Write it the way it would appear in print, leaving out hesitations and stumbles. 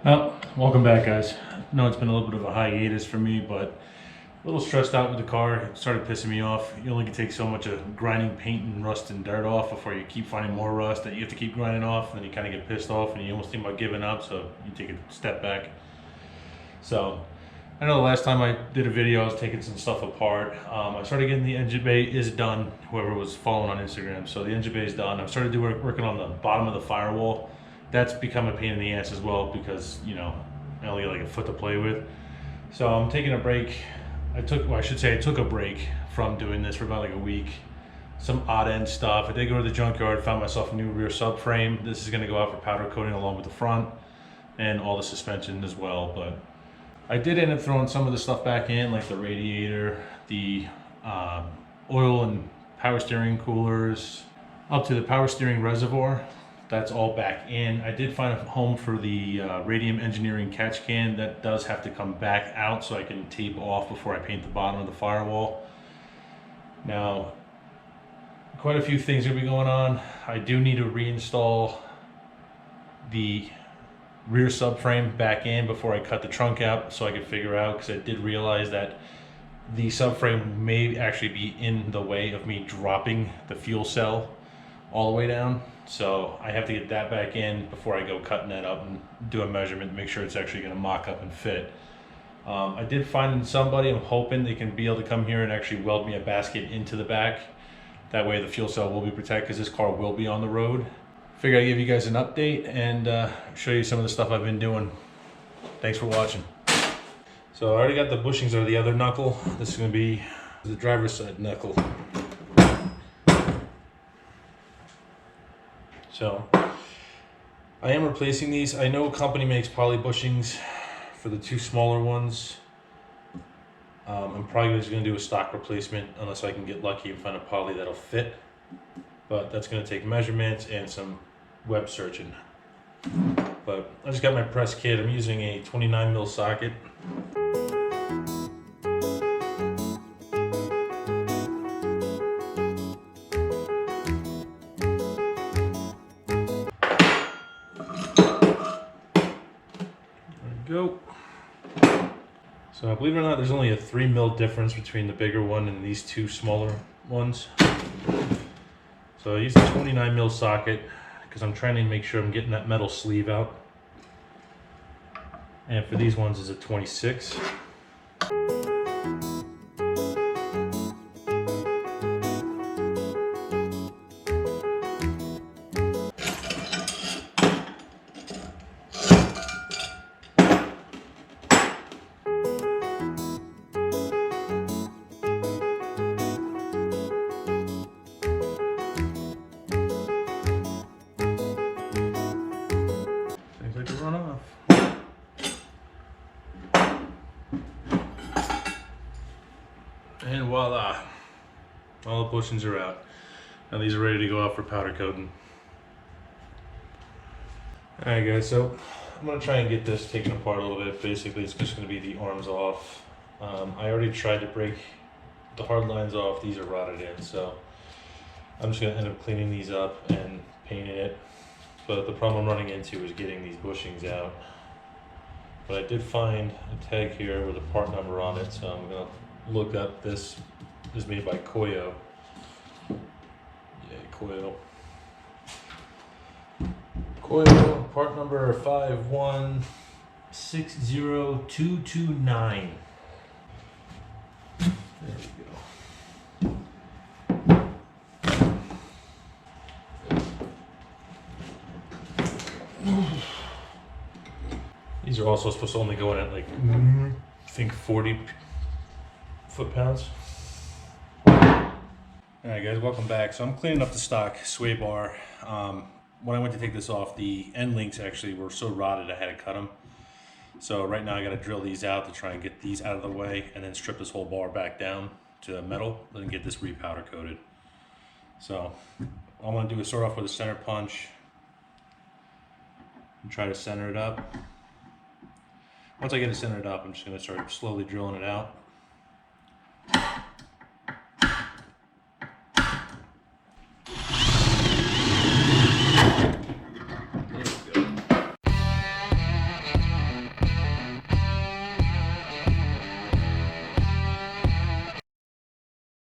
Well, welcome back, guys. I know it's been a little bit of a hiatus for me, but a little stressed out with the car. It started pissing me off. You only can take so much of grinding paint and rust and dirt off before you keep finding more rust that you have to keep grinding off, and then you kind of get pissed off and you almost think about giving up, so you take a step back. So I know the last time I did a video, I was taking some stuff apart. I started getting the engine bay is done, whoever was following on Instagram. So the engine bay is done. I've started working on the bottom of the firewall. That's become a pain in the ass as well because, you know, I only get like a foot to play with. So I'm taking a break. I took a break from doing this for about like a week. Some odd end stuff. I did go to the junkyard, found myself a new rear subframe. This is gonna go out for powder coating along with the front and all the suspension as well. But I did end up throwing some of the stuff back in, like the radiator, the oil and power steering coolers, up to the power steering reservoir. That's all back in. I did find a home for the Radium Engineering catch can. That does have to come back out so I can tape off before I paint the bottom of the firewall. Now, quite a few things are gonna be going on. I do need to reinstall the rear subframe back in before I cut the trunk out so I can figure out, because I did realize that the subframe may actually be in the way of me dropping the fuel cell all the way down. So I have to get that back in before I go cutting that up and do a measurement to make sure it's actually going to mock up and fit. I did find somebody, I'm hoping they can be able to come here and actually weld me a basket into the back. That way the fuel cell will be protected because this car will be on the road. Figured I'd give you guys an update and show you some of the stuff I've been doing. Thanks for watching. So I already got the bushings of the other knuckle. This is going to be the driver's side knuckle. So I am replacing these. I know a company makes poly bushings for the two smaller ones. I'm probably just going to do a stock replacement unless I can get lucky and find a poly that'll fit. But that's going to take measurements and some web searching. But I just got my press kit. I'm using a 29mm socket. Go. So believe it or not, there's only a 3mm difference between the bigger one and these two smaller ones. So I use a 29mm socket because I'm trying to make sure I'm getting that metal sleeve out. And for these ones is a 26. Run off. And voila, all the bushings are out. Now these are ready to go out for powder coating. Alright guys, so I'm going to try and get this taken apart a little bit. Basically it's just going to be the arms off. I already tried to break the hard lines off. These are rotted in, so I'm just going to end up cleaning these up and painting it. But the problem I'm running into is getting these bushings out. But I did find a tag here with a part number on it, so I'm going to look up this. This is made by Koyo. Yeah, Koyo. Koyo, part number 5160229. There we go. These are also supposed to only go in at like, I think 40 foot-pounds. Alright guys, welcome back. So I'm cleaning up the stock sway bar. When I went to take this off, the end links actually were so rotted I had to cut them. So right now I got to drill these out to try and get these out of the way and then strip this whole bar back down to metal and get this repowder coated. So all I'm going to do is start off with a center punch and try to center it up. Once I get it centered up, I'm just going to start slowly drilling it out.